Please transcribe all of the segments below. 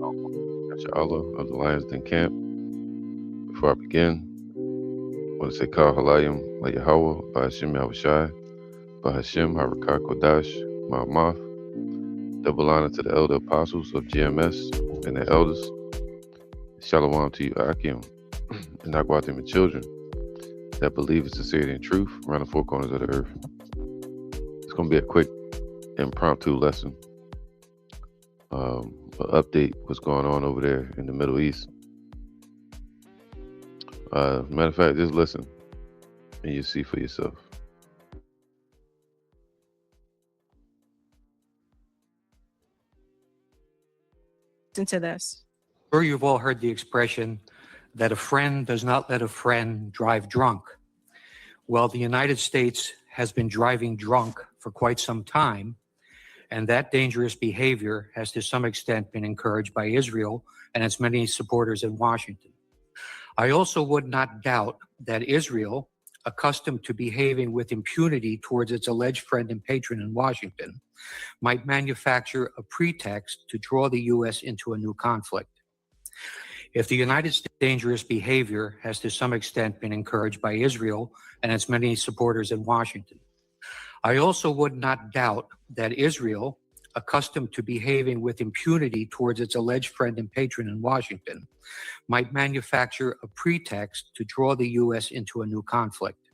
Allah of the Lions Den camp. Before I begin, I want to say Kal Halayim La Yahweh, Bahashim Yahushai, Bahashim Harakah Kodash, Ma'amath. Double honor to the elder apostles of GMS and their elders. Shalom to you, Akim, and Nagwatim and children that believe in sincerity and truth around the four corners of the earth. It's going to be a quick impromptu lesson. An update what's going on over there in the Middle East. Matter of fact, just listen and you see for yourself. Listen to this. Sure, you've all heard the expression that a friend does not let a friend drive drunk. Well, the United States has been driving drunk for quite some time, and that dangerous behavior has to some extent been encouraged by Israel and its many supporters in Washington. I also would not doubt that Israel, accustomed to behaving with impunity towards its alleged friend and patron in Washington, might manufacture a pretext to draw the U.S. into a new conflict. If the United States' dangerous behavior has to some extent been encouraged by Israel and its many supporters in Washington, I also would not doubt that Israel, accustomed to behaving with impunity towards its alleged friend and patron in Washington, might manufacture a pretext to draw the U.S. into a new conflict.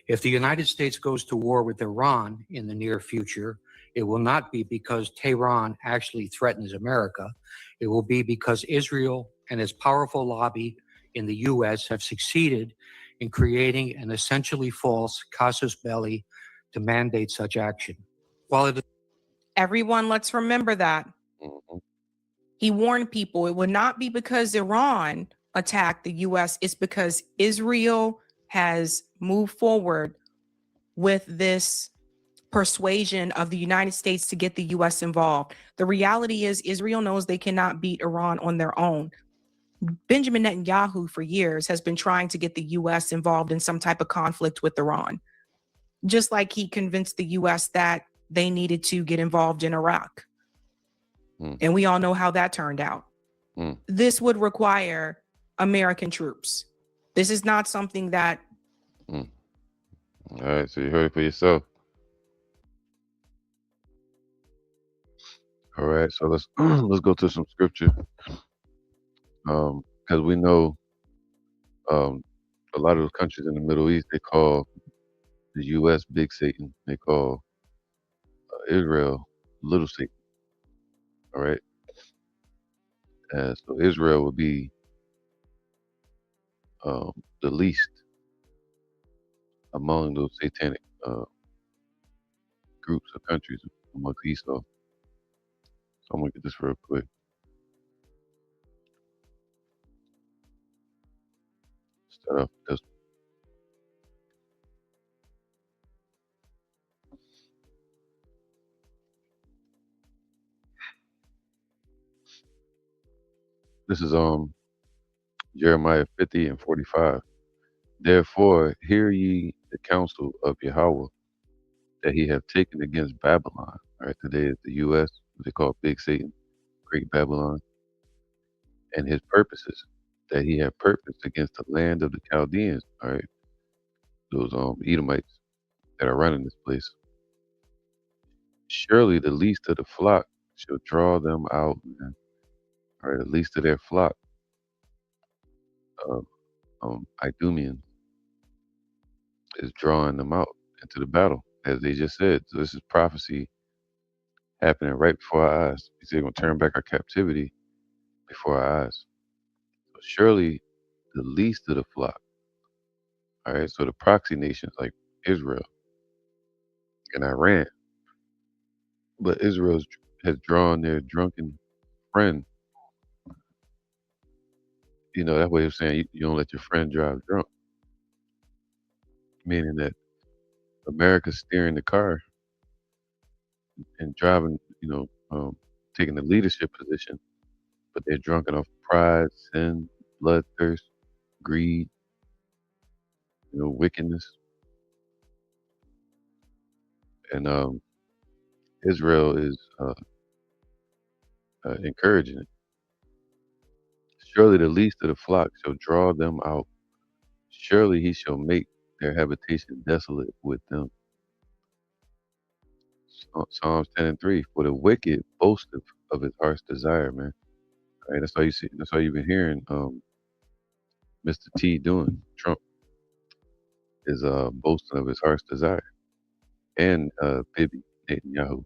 If the United States goes to war with Iran in the near future, it will not be because Tehran actually threatens America. It will be because Israel and its powerful lobby in the U.S. have succeeded in creating an essentially false casus belli to mandate such action. While it Everyone, let's remember that. Mhm. He warned people it would not be because Iran attacked the U.S., it's because Israel has moved forward with this persuasion of the United States to get the U.S. involved. The reality is Israel knows they cannot beat Iran on their own. Benjamin Netanyahu for years has been trying to get the U.S. involved in some type of conflict with Iran, just like he convinced the U.S. that they needed to get involved in Iraq. And we all know how that turned out. This would require American troops. This is not something that... All right, so you heard it for yourself. All right, so let's let's go to some scripture. Because we know a lot of those countries in the Middle East, they call the U.S. Big Satan. They call Israel Little Satan. All right, so Israel would be the least among those satanic groups of countries amongst Esau. So I'm gonna get this real quick. Start off with this. This is Jeremiah 50 and 45. Therefore, hear ye the counsel of Yahweh that he have taken against Babylon. All right, today is the U.S. What they call Big Satan, Great Babylon, and his purposes that he have purposed against the land of the Chaldeans. All right, those Edomites that are running this place. Surely the least of the flock shall draw them out, man. All right, the least of their flock, Idumeans, is drawing them out into the battle, as they just said. So this is prophecy happening right before our eyes. He said he's going to turn back our captivity before our eyes. So surely the least of the flock, all right, so the proxy nations like Israel and Iran, but Israel has drawn their drunken friend. You know, that way of saying you don't let your friend drive drunk, meaning that America's steering the car and driving, taking the leadership position, but they're drunken off pride, sin, bloodthirst, greed, wickedness. And Israel is encouraging it. Surely the least of the flock shall draw them out. Surely he shall make their habitation desolate with them. Psalms 10 and 3. For the wicked boasteth of his heart's desire, man. All right, that's all you see. That's all you've been hearing. Mr. T doing. Trump is boasting of his heart's desire, and Bibi Netanyahu,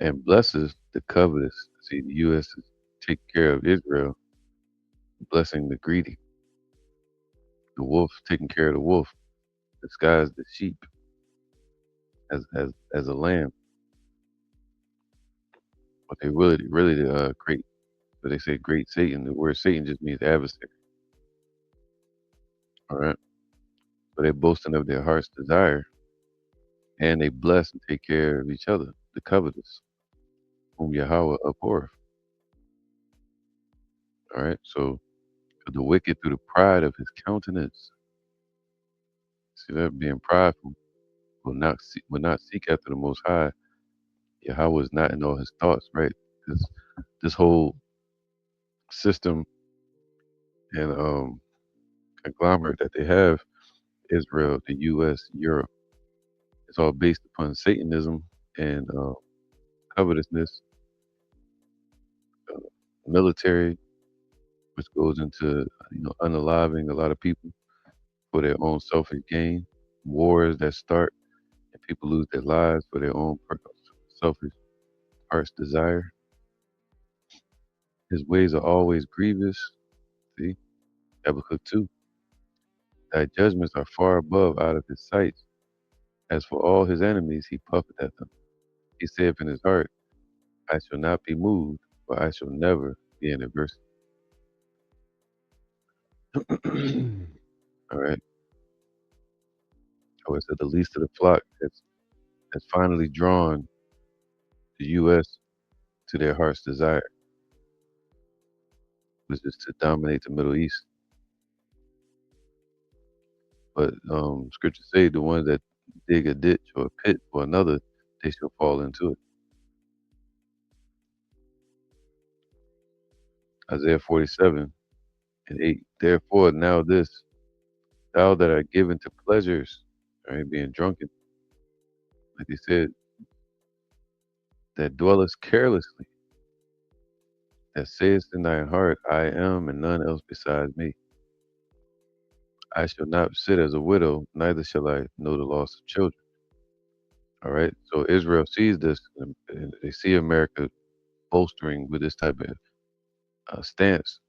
and blesses the covetous. See, the U.S. is taking care of Israel, blessing the greedy. The wolf taking care of the wolf, disguised the sheep as a lamb. But they really great. But they say great Satan. The word Satan just means adversary. All right. So they're boasting of their heart's desire, and they bless and take care of each other, the covetous, whom Yahweh abhorreth. All right. So the wicked through the pride of his countenance. See that being prideful will not seek after the Most High. Yahweh is not in all his thoughts, right? Because this whole system and conglomerate that they have, Israel, the U.S., Europe, it's all based upon Satanism and covetousness, military, which goes into unaliving a lot of people for their own selfish gain, wars that start and people lose their lives for their own selfish heart's desire. His ways are always grievous. See, Habakkuk 2. Thy judgments are far above out of his sight. As for all his enemies, he puffeth at them. He saith in his heart, I shall not be moved, for I shall never be in adversity. All right. So it said the least of the flock has finally drawn the U.S. to their heart's desire, which is to dominate the Middle East. But scriptures say the ones that dig a ditch or a pit for another, they shall fall into it. Isaiah 47 and 8. Therefore, now this, thou that art given to pleasures, right, being drunken, like he said, that dwellest carelessly, that sayest in thine heart, I am and none else besides me. I shall not sit as a widow, neither shall I know the loss of children. All right. So Israel sees this, and they see America bolstering with this type of stance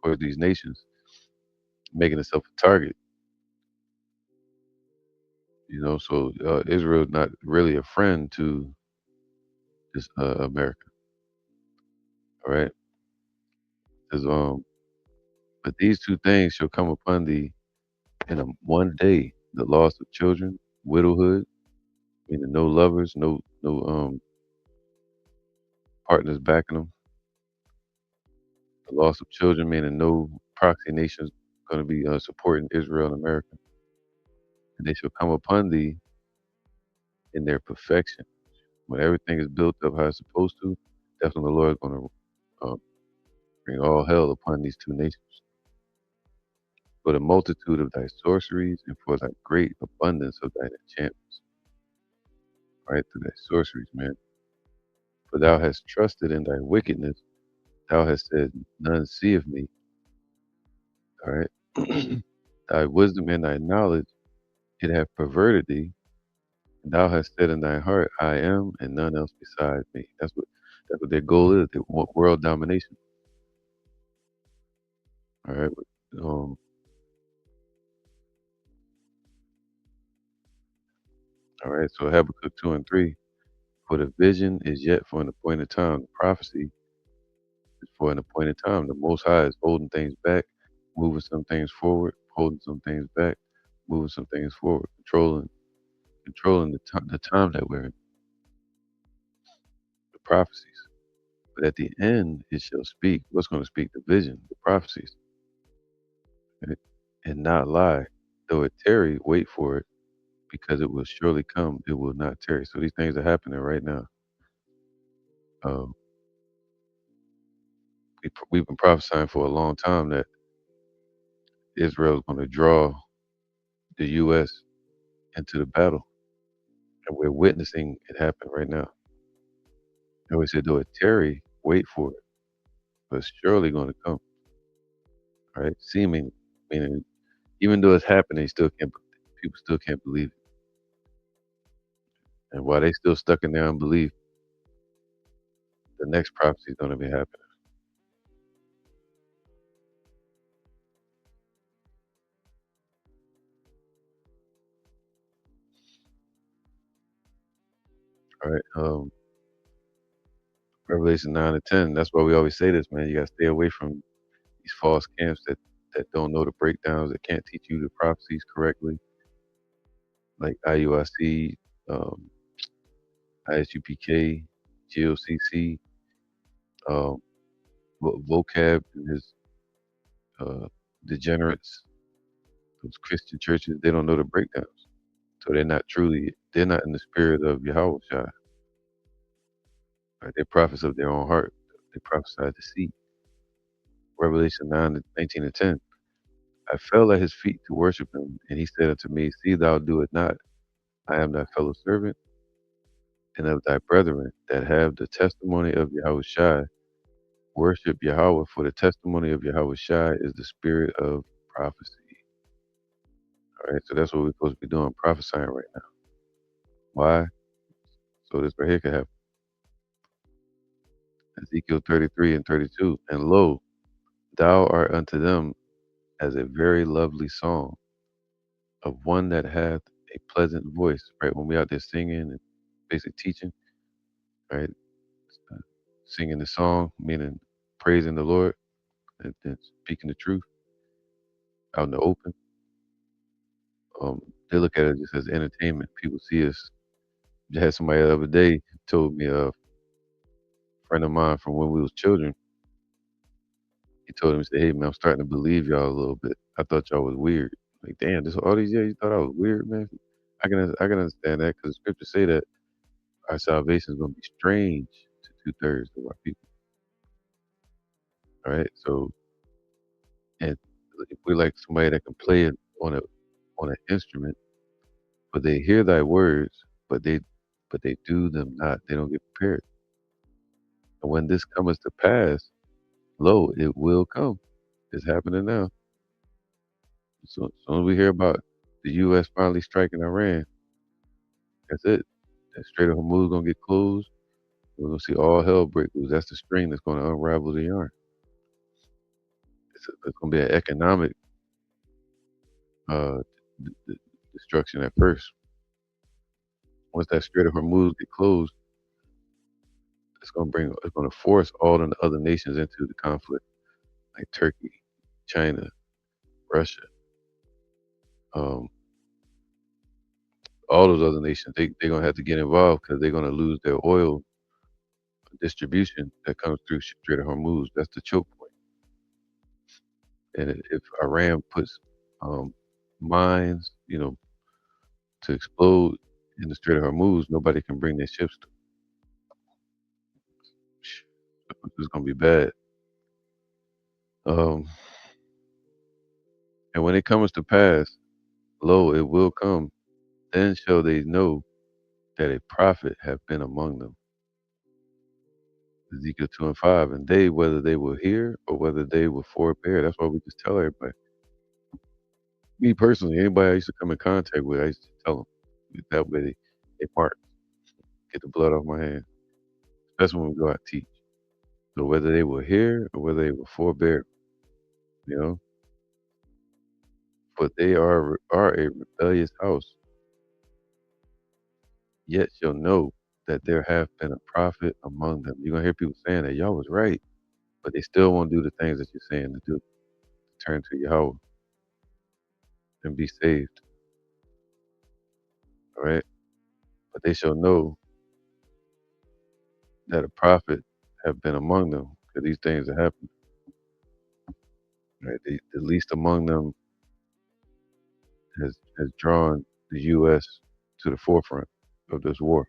towards these nations, making itself a target. So Israel is not really a friend to this America. All right. Says, but these two things shall come upon thee in one day: the loss of children, widowhood, meaning no lovers, no partners backing them. The loss of children, meaning no proxy nations going to be supporting Israel and America. And they shall come upon thee in their perfection. When everything is built up how it's supposed to, definitely the Lord is going to bring all hell upon these two nations. For the multitude of thy sorceries and for thy great abundance of thine enchantments. Right, through thy sorceries, man. For thou hast trusted in thy wickedness. Thou hast said, none seeth me. All right. Thy wisdom and thy knowledge, it hath perverted thee. And thou hast said in thy heart, I am, and none else besides me. That's what their goal is. They want world domination. All right. All right. So Habakkuk 2 and 3. For the vision is yet for an appointed time. The prophecy is for an appointed time. The Most High is holding things back, moving some things forward, holding some things back, moving some things forward, controlling the time that we're in. The prophecies. But at the end, it shall speak. What's going to speak? The vision, the prophecies. Right? And not lie. Though it tarry, wait for it, because it will surely come. It will not tarry. So these things are happening right now. we've been prophesying for a long time that Israel's going to draw the U.S. into the battle, and we're witnessing it happen right now. And we said, though it tarry, wait for it, but it's surely going to come. Right? Seeming, meaning, even though it's happening, people still can't believe it. And while they still stuck in their unbelief, the next prophecy is going to be happening. All right. Revelation 9 and 10. That's why we always say this, man. You got to stay away from these false camps that don't know the breakdowns, that can't teach you the prophecies correctly, like IUIC, um, ISUPK, GOCC, vocab and his degenerates, those Christian churches. They don't know the breakdowns, so they're not in the spirit of Yahweh Shai. Right? They're prophets of their own heart. They prophesy deceit. Revelation 9, 19 and 10. I fell at his feet to worship him, and he said unto me, See thou do it not. I am thy fellow servant and of thy brethren that have the testimony of Yahweh Shai. Worship Yahweh, for the testimony of Yahweh Shai is the spirit of prophecy. All right, so that's what we're supposed to be doing, prophesying right now. Why? So this right here can happen. Ezekiel 33 and 32. And lo, thou art unto them as a very lovely song of one that hath a pleasant voice. Right, when we out there singing and basically teaching, right, singing the song, meaning praising the Lord and speaking the truth out in the open. They look at it just as entertainment. People see us. I had somebody the other day told me, a friend of mine from when we was children, he told him, he said, hey man, I'm starting to believe y'all a little bit. I thought y'all was weird. Like, damn, this all these years you thought I was weird, man. I can understand that, because the scriptures say that our salvation is going to be strange to 2/3 of our people. All right, so, and if we're like somebody that can play it on an instrument, but they hear thy words, but they do them not. They don't get prepared. And when this comes to pass, lo, it will come. It's happening now. So as soon as we hear about the U.S. finally striking Iran, that's it. That Strait of Hormuz gonna get closed. We're gonna see all hell break loose. That's the string that's gonna unravel the yarn. It's gonna be an economic uh, destruction at first. Once that Strait of Hormuz get closed, it's gonna force all the other nations into the conflict, like Turkey, China, Russia, all those other nations. They're gonna have to get involved, because they're gonna lose their oil distribution that comes through Strait of Hormuz. That's the choke point. And if Iran puts mines, to explode in the Strait of Hormuz, nobody can bring their ships through. It's gonna be bad. And when it comes to pass, lo, it will come. Then shall they know that a prophet have been among them. Ezekiel 2 and 5. And they, whether they will hear or whether they will forbear. That's why we just tell everybody. Me personally, anybody I used to come in contact with, I used to tell them. That way they part, get the blood off my hands. Especially when we go out and teach. So whether they will hear or whether they will forbear, but they are a rebellious house. Yet shall know that there have been a prophet among them. You're gonna hear people saying that y'all was right, but they still won't do the things that you're saying to do. Turn to Yahweh and be saved. All right? But they shall know that a prophet have been among them, because these things are happening. Right? The least among them has drawn the U.S. to the forefront of this war.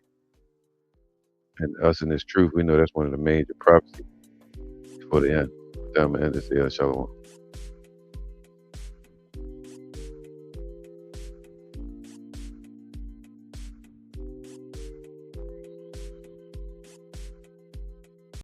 And us in this truth, we know that's one of the major prophecies for the end. Tam and Shalom.